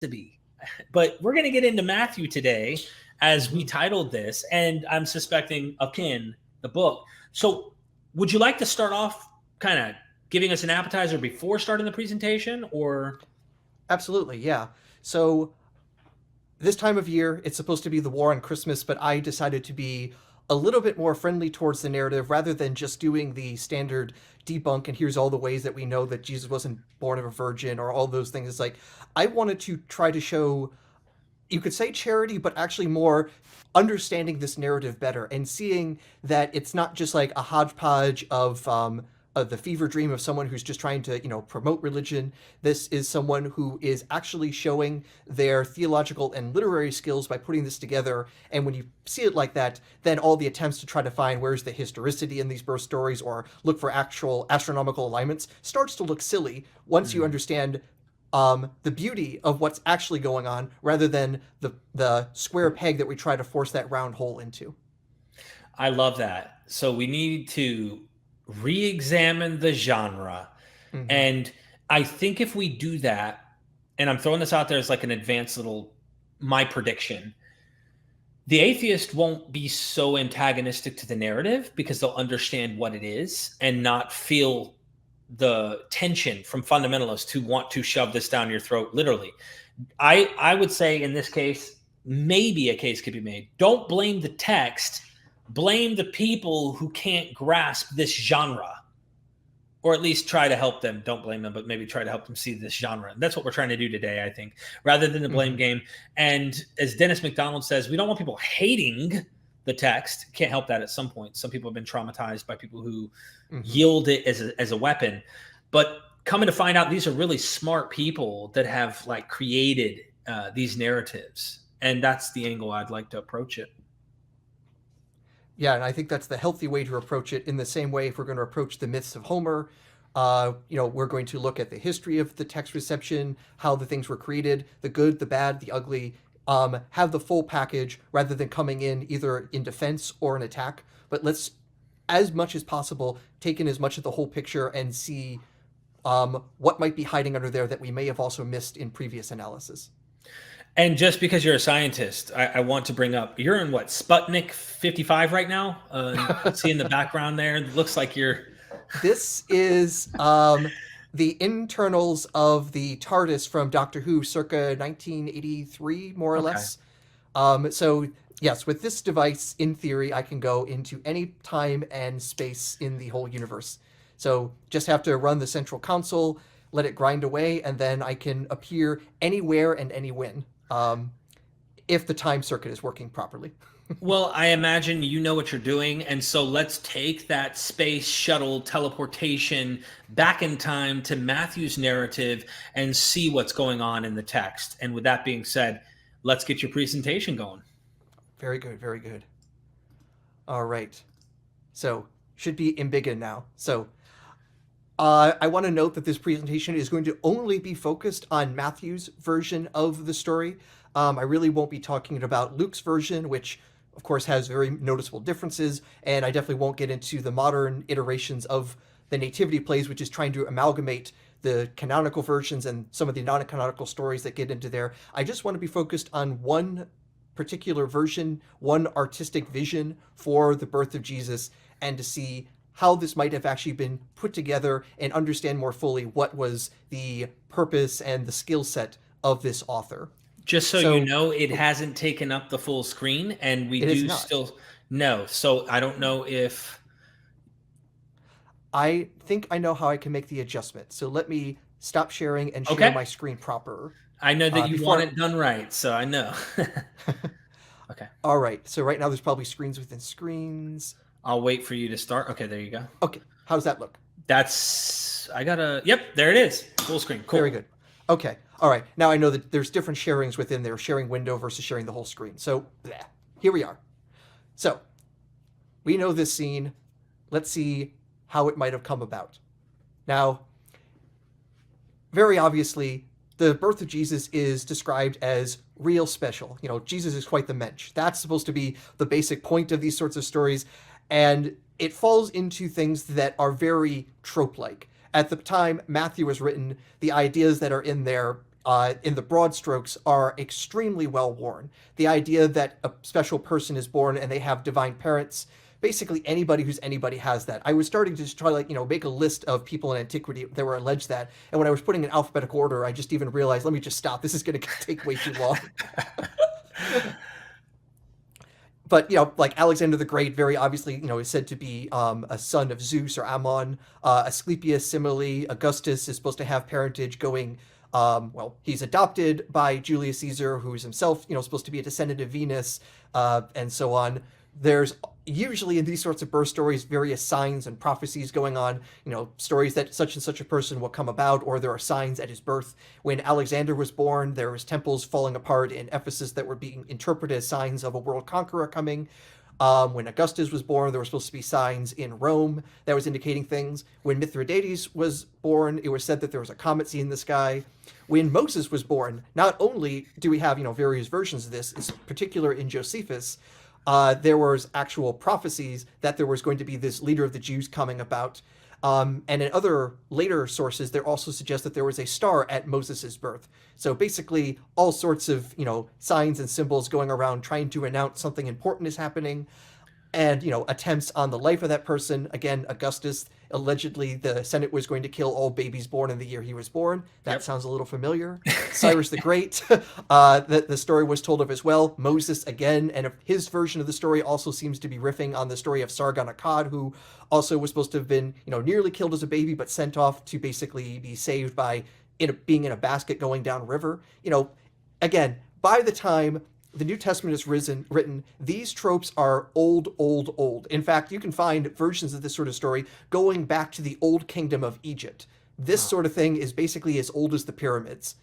to be. But we're going to get into Matthew today as we titled this, and I'm suspecting akin the book. So, would you like to start off kind of giving us an appetizer before starting the presentation, or? Absolutely, yeah. So this time of year, it's supposed to be the war on Christmas, but I decided to be a little bit more friendly towards the narrative rather than just doing the standard debunk and here's all the ways that we know that Jesus wasn't born of a virgin or all those things. It's like I wanted to try to show, you could say charity, but actually more understanding this narrative better and seeing that it's not just like a hodgepodge of the fever dream of someone who's just trying to, promote religion. This is someone who is actually showing their theological and literary skills by putting this together. And when you see it like that, then all the attempts to try to find where's the historicity in these birth stories or look for actual astronomical alignments starts to look silly once you understand the beauty of what's actually going on rather than the square peg that we try to force that round hole into. I love that. So we need to re-examine the genre. Mm-hmm. And I think if we do that, and I'm throwing this out there as like an advanced little my prediction, the atheist won't be so antagonistic to the narrative because they'll understand what it is and not feel the tension from fundamentalists who want to shove this down your throat literally. I would say in this case, maybe a case could be made. Don't blame the text, blame the people who can't grasp this genre, or at least try to help them. Don't blame them, but maybe try to help them see this genre. That's what we're trying to do today, I think, rather than the blame game. And as Dennis McDonald says, we don't want people hating the text. Can't help that at some point. Some people have been traumatized by people who yield it as a weapon. But coming to find out, these are really smart people that have like created these narratives. And that's the angle I'd like to approach it. Yeah, and I think that's the healthy way to approach it. In the same way, if we're going to approach the myths of Homer, we're going to look at the history of the text reception, how the things were created, the good, the bad, the ugly, have the full package rather than coming in either in defense or an attack. But let's, as much as possible, take in as much of the whole picture and see what might be hiding under there that we may have also missed in previous analysis. And just because you're a scientist, I want to bring up, you're in what, Sputnik 55 right now? See in the background there, it looks like you're... This is the internals of the TARDIS from Doctor Who circa 1983, more or less. So, yes, with this device, in theory, I can go into any time and space in the whole universe. So just have to run the central console, let it grind away, and then I can appear anywhere and any when. If the time circuit is working properly. Well, I imagine you know what you're doing, and so let's take that space shuttle teleportation back in time to Matthew's narrative and see what's going on in the text. And with that being said, let's get your presentation going. Very good, very good. All right. So, should be embiggen now. So, I want to note that this presentation is going to only be focused on Matthew's version of the story. I really won't be talking about Luke's version, which of course has very noticeable differences, and I definitely won't get into the modern iterations of the nativity plays, which is trying to amalgamate the canonical versions and some of the non-canonical stories that get into there. I just want to be focused on one particular version, one artistic vision for the birth of Jesus, and to see how this might have actually been put together and understand more fully what was the purpose and the skill set of this author. Just so you know, it hasn't taken up the full screen, and we do still know. So I don't know if... I think I know how I can make the adjustment. So let me stop sharing and share my screen proper. I know that you want it done right, so I know. Okay. All right. So right now there's probably screens within screens. I'll wait for you to start. Okay, there you go. Okay. How does that look? Yep, there it is. Full screen. Cool. Very good. Okay. All right. Now I know that there's different sharings within there, sharing window versus sharing the whole screen. So here we are. So we know this scene. Let's see how it might have come about. Now, very obviously, the birth of Jesus is described as real special. Jesus is quite the mensch. That's supposed to be the basic point of these sorts of stories. And it falls into things that are very trope-like. At the time Matthew was written, the ideas that are in there in the broad strokes, are extremely well worn. The idea that a special person is born and they have divine parents, basically anybody who's anybody has that. I was starting to just try, like, make a list of people in antiquity that were alleged that, and when I was putting in alphabetical order, I just even realized, let me just stop. This is going to take way too long. But like Alexander the Great, very obviously, is said to be a son of Zeus or Ammon. Asclepius, similarly, Augustus is supposed to have parentage going. Well, he's adopted by Julius Caesar, who is himself, supposed to be a descendant of Venus, and so on. There's usually in these sorts of birth stories various signs and prophecies going on, stories that such and such a person will come about, or there are signs at his birth. When Alexander was born, there was temples falling apart in Ephesus that were being interpreted as signs of a world conqueror coming. When Augustus was born, there were supposed to be signs in Rome that was indicating things. When Mithridates was born, it was said that there was a comet seen in the sky. When Moses was born, not only do we have, various versions of this, in particular in Josephus, there was actual prophecies that there was going to be this leader of the Jews coming about. And in other later sources, there also suggests that there was a star at Moses' birth. So basically, all sorts of, signs and symbols going around trying to announce something important is happening. And, attempts on the life of that person. Again, Augustus, allegedly the Senate was going to kill all babies born in the year he was born. That sounds a little familiar. Cyrus the Great, the story was told of as well. Moses, again, and his version of the story also seems to be riffing on the story of Sargon Akkad, who also was supposed to have been, nearly killed as a baby, but sent off to basically be saved by being in a basket going down a river. Again, by the time the New Testament is written, these tropes are old, old, old. In fact, you can find versions of this sort of story going back to the Old Kingdom of Egypt. This sort of thing is basically as old as the pyramids.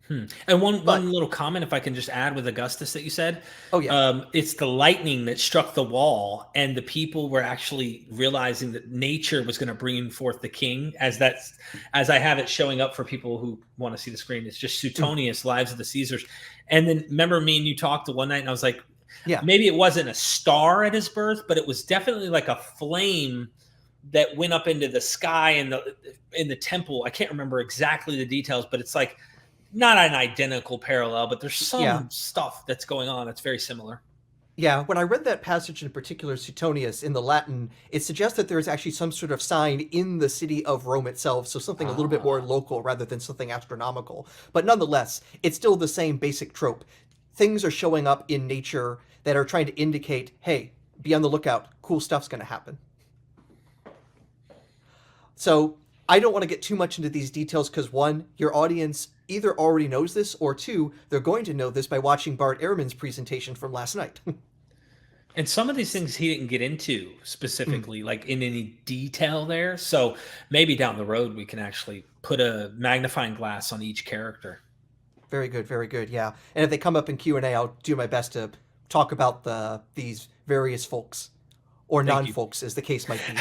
And one little comment, if I can just add with Augustus that you said. Oh, yeah. It's the lightning that struck the wall, and the people were actually realizing that nature was going to bring forth the king. As I have it showing up for people who want to see the screen, it's just Suetonius, Lives of the Caesars. And then remember me and you talked one night, and I was like, yeah, maybe it wasn't a star at his birth, but it was definitely like a flame that went up into the sky in the temple. I can't remember exactly the details, but it's like not an identical parallel, but there's some stuff that's going on that's very similar. Yeah, when I read that passage in particular, Suetonius, in the Latin, it suggests that there is actually some sort of sign in the city of Rome itself, so something a little bit more local rather than something astronomical. But nonetheless, it's still the same basic trope. Things are showing up in nature that are trying to indicate, hey, be on the lookout, cool stuff's going to happen. So I don't want to get too much into these details because, one, your audience either already knows this, or two, they're going to know this by watching Bart Ehrman's presentation from last night. And some of these things he didn't get into specifically, like in any detail there. So maybe down the road we can actually put a magnifying glass on each character. Very good, very good. Yeah, and if they come up in Q&A, I'll do my best to talk about these various folks, or non-folks, as the case might be.